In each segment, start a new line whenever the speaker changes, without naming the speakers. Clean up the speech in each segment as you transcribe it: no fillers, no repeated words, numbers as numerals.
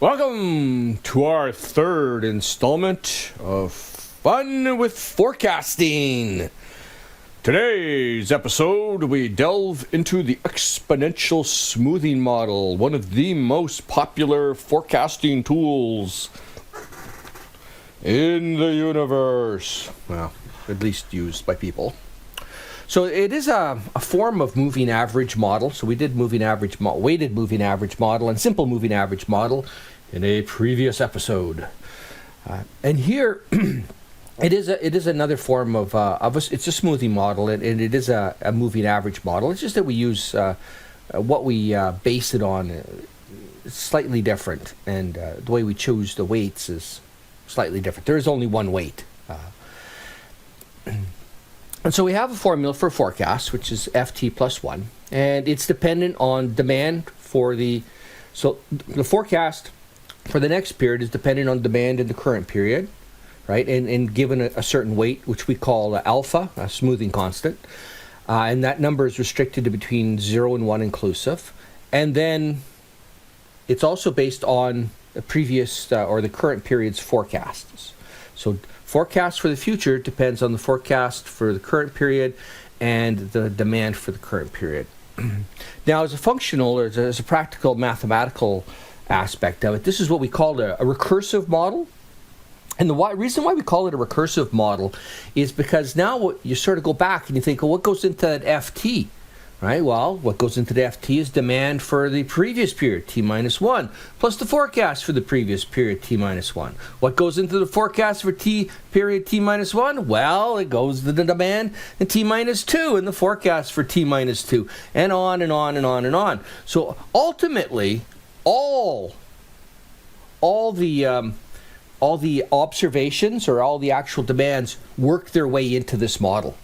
Welcome to our third installment of Fun with Forecasting. Today's episode, we delve into the Exponential Smoothing Model, one of the most popular forecasting tools in the universe. Well, at least used by people. So it is a form of moving average model. So we did weighted moving average model and simple moving average model in a previous episode. And here it is another form of it's a smoothing model, and it is a moving average model. It's just that we use what we base it on is slightly different, and the way we choose the weights is slightly different. There is only one weight. And so we have a formula for forecast, which is FT plus 1, and it's dependent on demand for so the forecast for the next period is dependent on demand in the current period, right? And given a certain weight, which we call alpha, a smoothing constant, and that number is restricted to between 0 and 1 inclusive. And then it's also based on the previous or the current period's forecasts. So forecast for the future depends on the forecast for the current period and the demand for the current period. Now, as a functional or as a practical mathematical aspect of it, this is what we call a recursive model. And the reason why we call it a recursive model is because now you sort of go back and you think, well, what goes into that FT? Right? Well, what goes into the FT is demand for the previous period, T minus 1, plus the forecast for the previous period, T minus 1. What goes into the forecast for period T minus 1? Well, it goes to the demand in T minus 2 and the forecast for T minus 2, and on and on and on and on. So ultimately, all the observations or all the actual demands work their way into this model.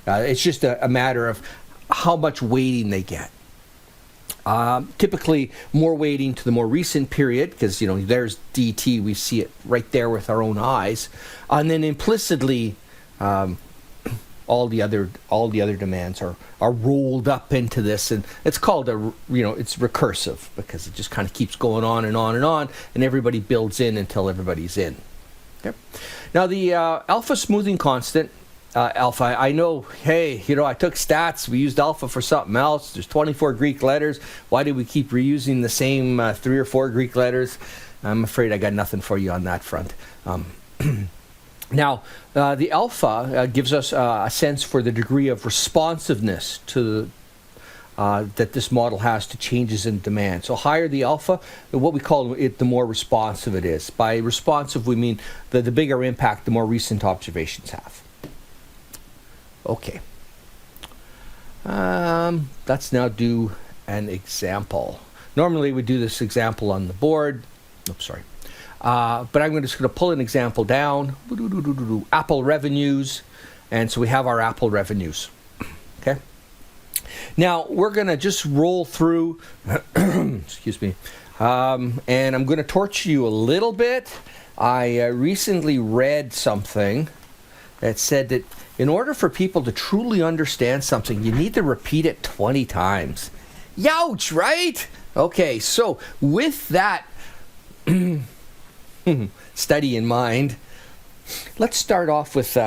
It's just a matter of how much weighting they get. Typically, more weighting to the more recent period, because there's DT, we see it right there with our own eyes, and then implicitly, all the other demands are rolled up into this, and it's called it's recursive because it just kind of keeps going on and on and on, and everybody builds in until everybody's in. Okay. Now the alpha smoothing constant. Alpha, I know, hey, I took stats, we used alpha for something else, there's 24 Greek letters, why do we keep reusing the same 3 or 4 Greek letters? I'm afraid I got nothing for you on that front. Now, the alpha gives us a sense for the degree of responsiveness to that this model has to changes in demand. So higher the alpha, what we call it, the more responsive it is. By responsive, we mean the bigger impact the more recent observations have. Okay, let's now do an example. Normally we do this example on the board. Oops, sorry. But I'm just going to pull an example down. Apple revenues. And so we have our Apple revenues. Okay. Now we're going to just roll through, excuse me, and I'm going to torture you a little bit. I recently read something that said that in order for people to truly understand something, you need to repeat it 20 times. Youch, right? Okay, so with that study in mind, let's start off with,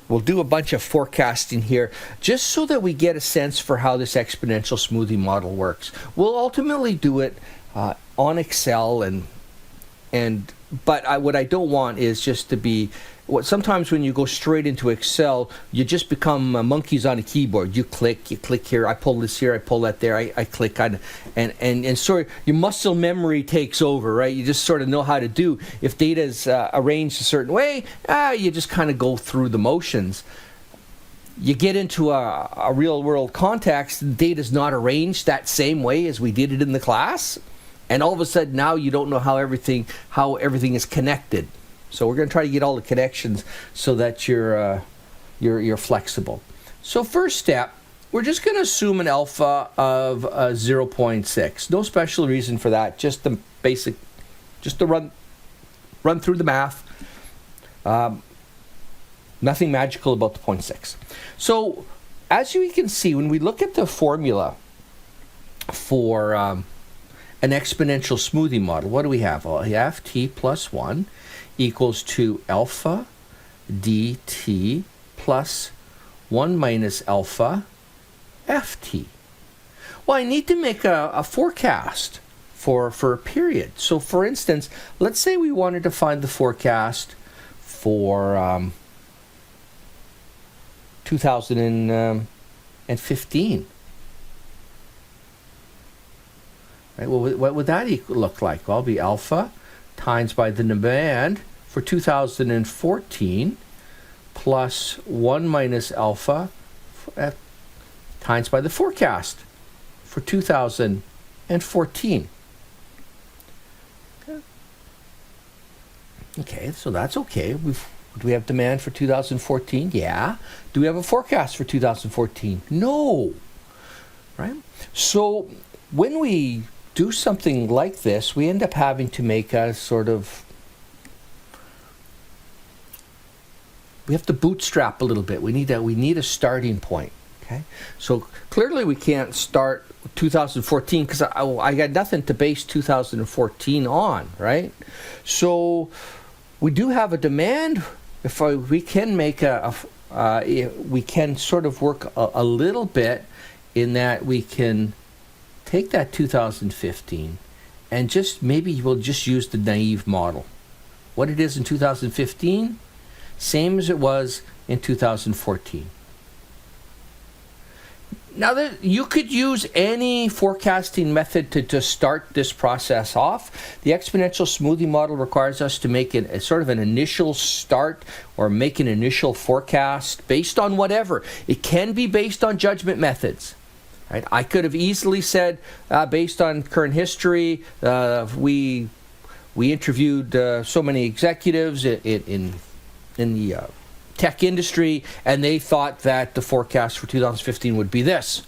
we'll do a bunch of forecasting here, just so that we get a sense for how this exponential smoothing model works. We'll ultimately do it on Excel, but what I don't want is just to be, sometimes when you go straight into Excel, you just become monkeys on a keyboard. You click here, I pull this here, I pull that there, I click on, and sort of your muscle memory takes over, right? You just sort of know how to do. If data is arranged a certain way, you just kind of go through the motions. You get into a real world context, the data is not arranged that same way as we did it in the class, and all of a sudden now you don't know how everything is connected. So we're going to try to get all the connections so that you're flexible. So first step, we're just going to assume an alpha of 0.6. No special reason for that. Just the basic, just to run through the math. Nothing magical about the 0.6. So as you can see, when we look at the formula for an exponential smoothing model, what do we have? Well, ft plus 1 equals to alpha dt plus 1 minus alpha ft. Well, I need to make a forecast for a period. So, for instance, let's say we wanted to find the forecast for 2015. Right? Well, what would that look like? Well, it'll be alpha times by the demand for 2014 plus 1 minus alpha times by the forecast for 2014. Okay, so that's okay. Do we have demand for 2014? Yeah. Do we have a forecast for 2014? No. Right? So when we do something like this, we end up having to make a sort of, we have to bootstrap a little bit. We need a starting point. Okay, so clearly we can't start 2014 because I got nothing to base 2014 on, right? So we do have a demand. If we can make we can sort of work a little bit in that we can take that 2015 and maybe we'll just use the naive model. What it is in 2015, same as it was in 2014. Now, you could use any forecasting method to start this process off. The exponential smoothing model requires us to make a sort of an initial start or make an initial forecast based on whatever. It can be based on judgment methods. Right? I could have easily said, based on current history, we interviewed so many executives in the tech industry, and they thought that the forecast for 2015 would be this,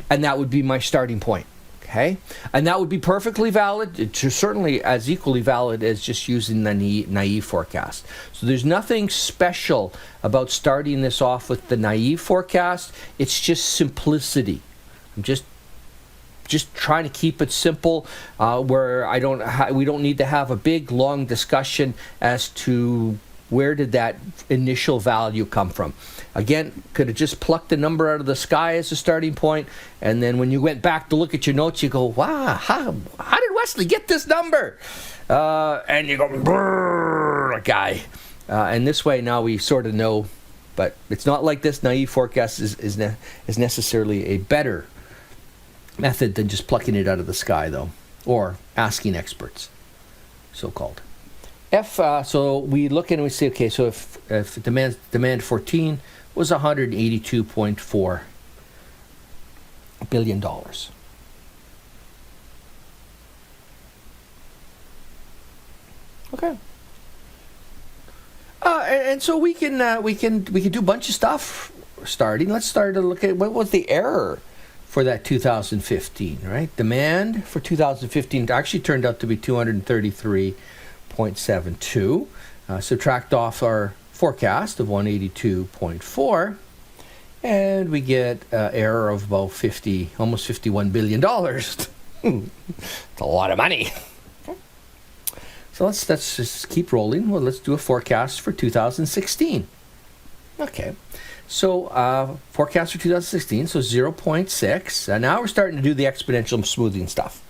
and that would be my starting point. Okay, and that would be perfectly valid. It's certainly as equally valid as just using the naive forecast. So there's nothing special about starting this off with the naive forecast. It's just simplicity. I'm just trying to keep it simple, where we don't need to have a big long discussion as to where did that initial value come from. Again, could have just plucked a number out of the sky as a starting point, and then when you went back to look at your notes, you go, wow, how did Wesley get this number? And you go, brrr, guy. And this way now we sort of know, but it's not like this naive forecast is necessarily a better method than just plucking it out of the sky, though, or asking experts, so-called. So we look and we say, okay, so if demand 14 was $182.4 billion. Okay. And so we can do a bunch of stuff starting. Let's start to look at what was the error for that 2015, right? Demand for 2015 actually turned out to be 233.72. Subtract off our forecast of 182.4, and we get error of about almost $51 billion. It's a lot of money. So let's just keep rolling. Well, let's do a forecast for 2016. Okay. So forecast for 2016, so 0.6. And now we're starting to do the exponential smoothing stuff.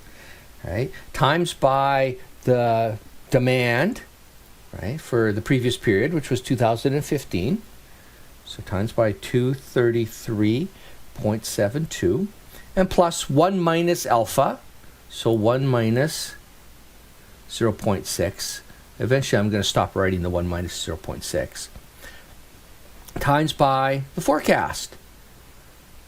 Right? Times by the demand, right, for the previous period, which was 2015. So times by 233.72. And plus 1 minus alpha. So 1 minus 0.6. Eventually I'm going to stop writing the 1 minus 0.6. Times by the forecast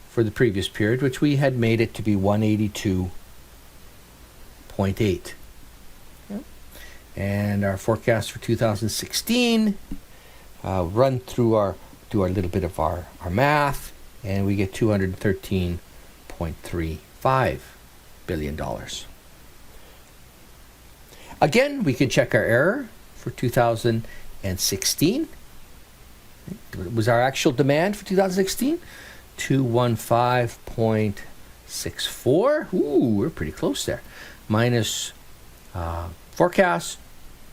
for the previous period, which we had made it to be 182.8. Yep. And our forecast for 2016, do a little bit of our math, and we get $213.35 billion. Again, we can check our error for 2016. Was our actual demand for 2016? 215.64. Ooh, we're pretty close there. minus forecast,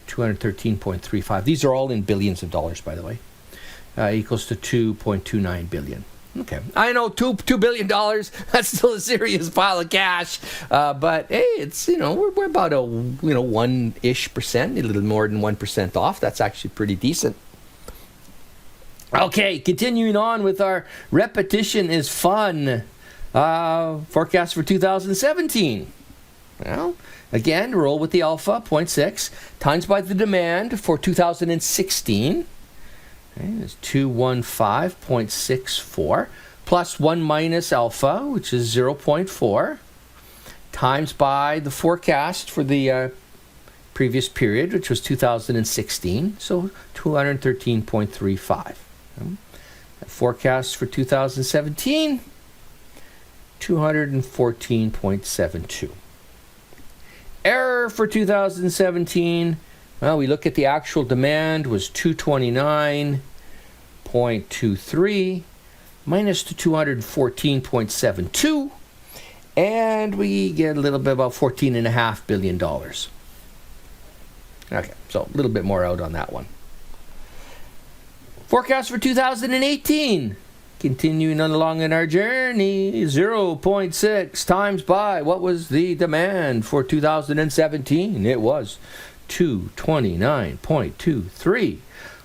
213.35. These are all in billions of dollars, by the way. Equals to 2.29 billion. Okay, I know $2 billion. That's still a serious pile of cash, but hey, it's we're about a 1-ish%, a little more than 1% off. That's actually pretty decent. Okay, continuing on with our repetition is fun. Forecast for 2017. Well, again, roll with the alpha 0.6 times by the demand for 2016. Okay, it's 215.64 plus 1 minus alpha, which is 0.4, times by the forecast for the previous period, which was 2016, so 213.35. Forecast for 2017, 214.72. Error for 2017, well, we look at the actual demand was 229.23 minus the 214.72, and we get a little bit about $14.5 billion. Okay, so a little bit more out on that one. Forecast for 2018, continuing along in our journey, 0.6 times by what was the demand for 2017? It was 229.23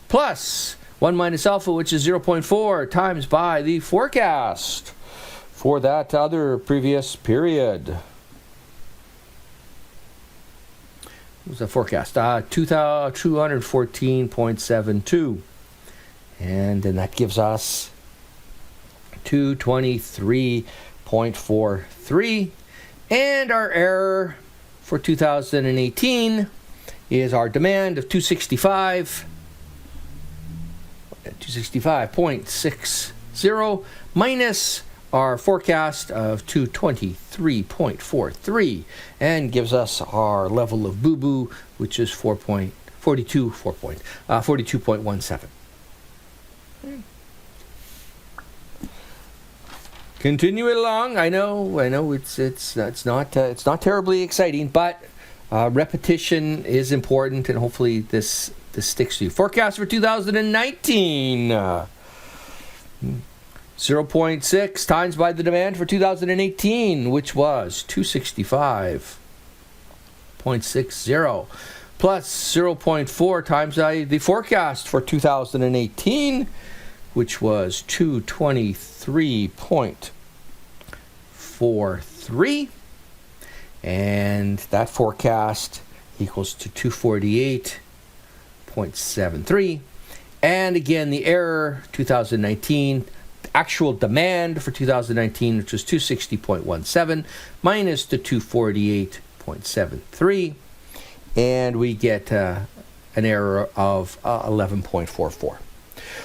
plus 1 minus alpha, which is 0.4, times by the forecast for that other previous period. What was the forecast? 214.72. And then that gives us 223.43. And our error for 2018 is our demand of 265.60 minus our forecast of 223.43, and gives us our level of boo-boo, which is 42.17. Continue it along. I know. It's not terribly exciting, but repetition is important, and hopefully this sticks to you. Forecast for 2019. 0.6 times by the demand for 2018, which was 265.60, plus 0.4 times by the forecast for 2018, which was 223.43, and that forecast equals to 248.73. And again, the error 2019, actual demand for 2019, which was 260.17 minus the 248.73, and we get an error of 11.44.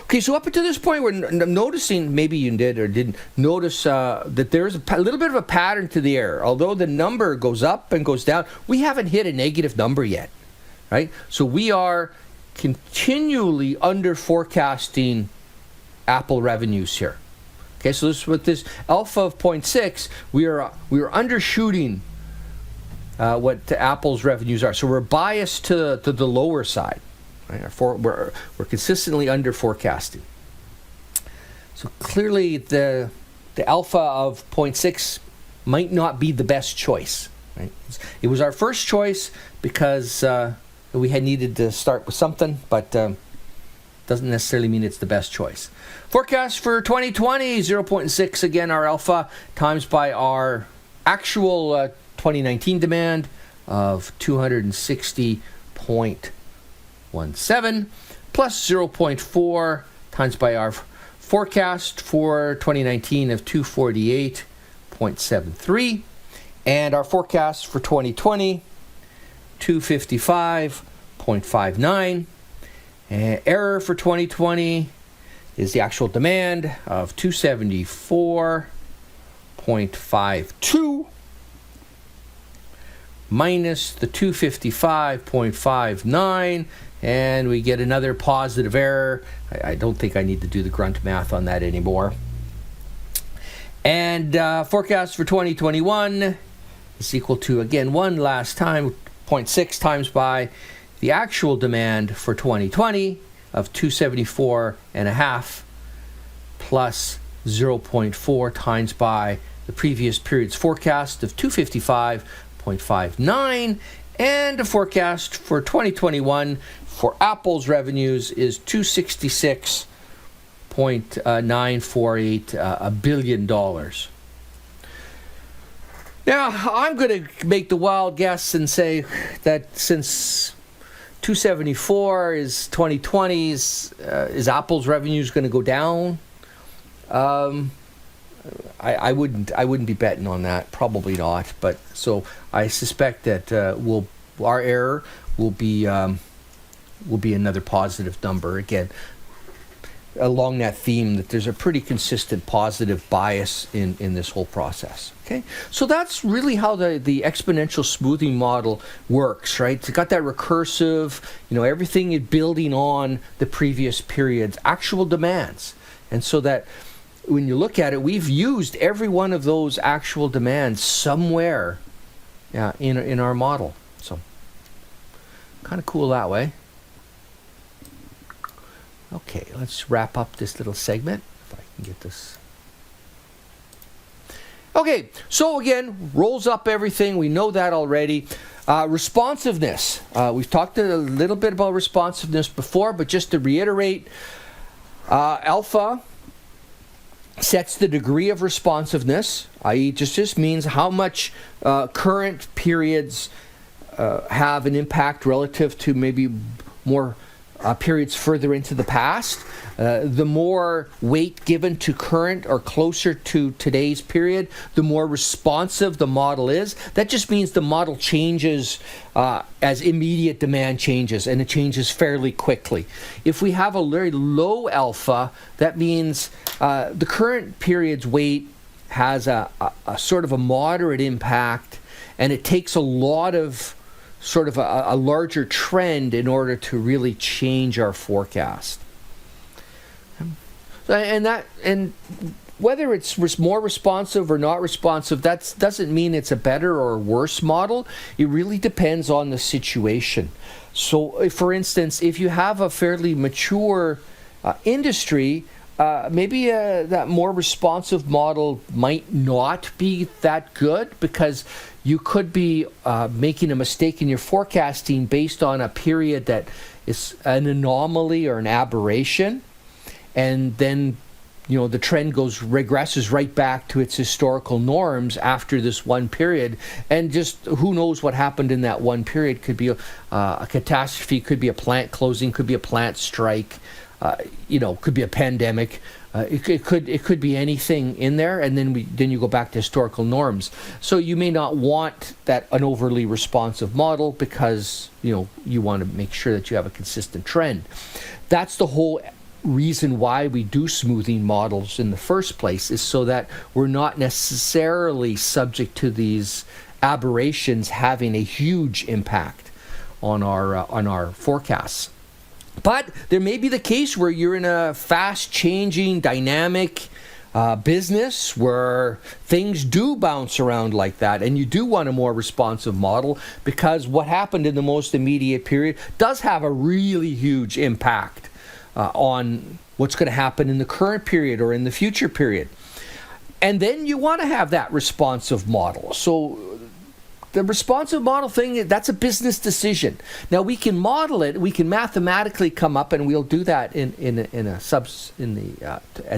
Okay, so up until this point, we're noticing, maybe you did or didn't notice, that there's a little bit of a pattern to the error. Although the number goes up and goes down, we haven't hit a negative number yet, right? So we are continually under forecasting Apple revenues here. Okay, so with this alpha of 0.6, we are undershooting what Apple's revenues are. So we're biased to the lower side. Right? We're consistently under forecasting. So clearly the alpha of 0.6 might not be the best choice. Right? It was our first choice because we had needed to start with something, but doesn't necessarily mean it's the best choice. Forecast for 2020, 0.6, again, our alpha, times by our actual 2019 demand of 260.17, plus 0.4 times by our forecast for 2019 of 248.73, and our forecast for 2020, 255.59. Error for 2020 is the actual demand of 274.52 minus the 255.59, and we get another positive error. I don't think I need to do the grunt math on that anymore. And forecast for 2021 is equal to, again, one last time, 0.6 times by the actual demand for 2020 of 274.5 plus 0.4 times by the previous period's forecast of 255.59, and the forecast for 2021 for Apple's revenues is $266.948 billion. Now, I'm going to make the wild guess and say that since 274 is 2020's, is Apple's revenues going to go down? I wouldn't be betting on that. Probably not. But so I suspect that our error will be another positive number again. Along that theme, that there's a pretty consistent positive bias in this whole process. Okay, so that's really how the exponential smoothing model works, right? It's got that recursive, everything is building on the previous period's actual demands, and so that when you look at it, we've used every one of those actual demands somewhere, in our model. So kind of cool that way. Okay, let's wrap up this little segment, if I can get this. Okay, so again, rolls up everything. We know that already. Responsiveness. We've talked a little bit about responsiveness before, but just to reiterate, alpha sets the degree of responsiveness, i.e. just means how much current periods have an impact relative to maybe more periods further into the past. The more weight given to current or closer to today's period, the more responsive the model is. That just means the model changes as immediate demand changes, and it changes fairly quickly. If we have a very low alpha, that means the current period's weight has a sort of a moderate impact, and it takes a lot of sort of a larger trend in order to really change our forecast. And whether it's more responsive or not responsive, that doesn't mean it's a better or worse model. It really depends on the situation. So, for instance, if you have a fairly mature industry, maybe that more responsive model might not be that good, because you could be making a mistake in your forecasting based on a period that is an anomaly or an aberration, and then the trend regresses right back to its historical norms after this one period, and just who knows what happened in that one period. Could be a catastrophe, could be a plant closing, could be a plant strike, could be a pandemic. It could be anything in there, and then you go back to historical norms. So you may not want an overly responsive model, because you want to make sure that you have a consistent trend. That's the whole reason why we do smoothing models in the first place, is so that we're not necessarily subject to these aberrations having a huge impact on our forecasts. But there may be the case where you're in a fast-changing, dynamic business where things do bounce around like that, and you do want a more responsive model, because what happened in the most immediate period does have a really huge impact on what's going to happen in the current period or in the future period. And then you want to have that responsive model. So the responsive model thing, that's a business decision. Now we can model it, we can mathematically come up, and we'll do that at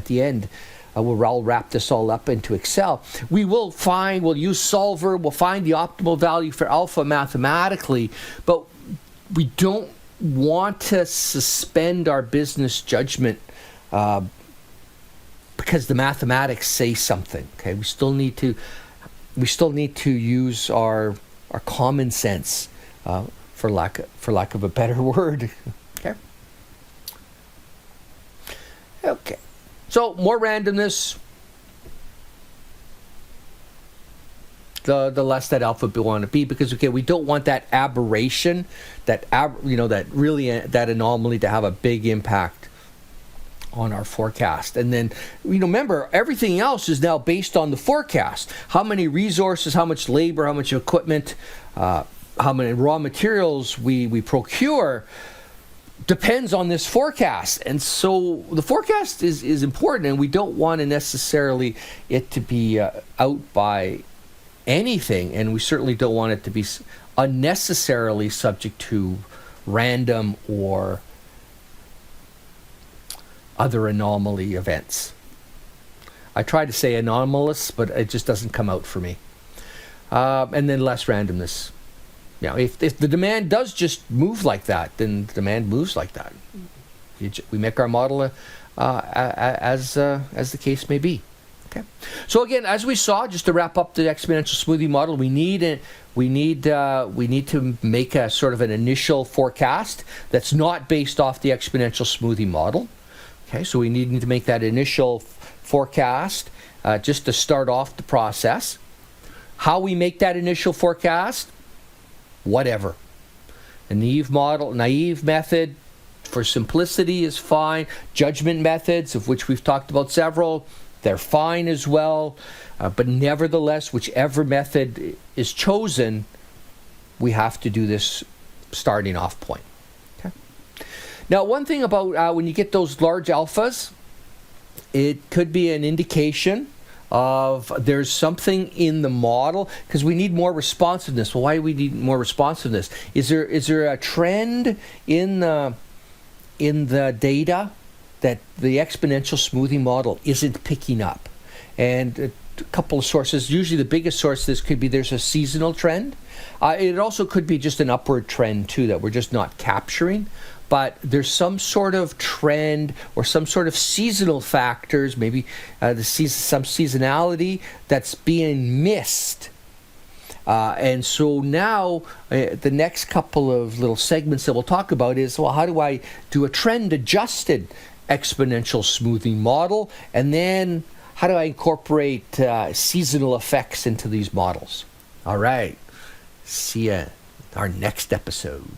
the end. I'll wrap this all up into Excel. We'll use Solver, we'll find the optimal value for alpha mathematically, but we don't want to suspend our business judgment because the mathematics say something. Okay, we still need to use our common sense, for lack of a better word. Okay. So more randomness, the less that alpha will want to be, because we don't want that aberration, that anomaly to have a big impact on our forecast. And then, remember, everything else is now based on the forecast. How many resources, how much labor, how much equipment, how many raw materials we procure depends on this forecast. And so the forecast is important, and we don't want to necessarily it to be out by anything, and we certainly don't want it to be unnecessarily subject to random or other anomaly events. I try to say anomalous, but it just doesn't come out for me. And then less randomness. If the demand does just move like that, then the demand moves like that. We make our model as the case may be. Okay. So again, as we saw, just to wrap up the exponential smoothing model, we need to make a sort of an initial forecast that's not based off the exponential smoothing model. Okay, so we need to make that initial forecast just to start off the process. How we make that initial forecast, whatever. A naive method for simplicity is fine. Judgment methods, of which we've talked about several, they're fine as well. But nevertheless, whichever method is chosen, we have to do this starting off point. Okay. Now, one thing about when you get those large alphas, it could be an indication of there's something in the model, because we need more responsiveness. Well, why do we need more responsiveness? Is there a trend in the data that the exponential smoothing model isn't picking up? And a couple of sources, usually the biggest source of this could be there's a seasonal trend. It also could be just an upward trend too that we're just not capturing. But there's some sort of trend or some sort of seasonal factors, maybe some seasonality that's being missed. And so now the next couple of little segments that we'll talk about is, well, how do I do a trend-adjusted exponential smoothing model? And then how do I incorporate seasonal effects into these models? All right. See you in our next episode.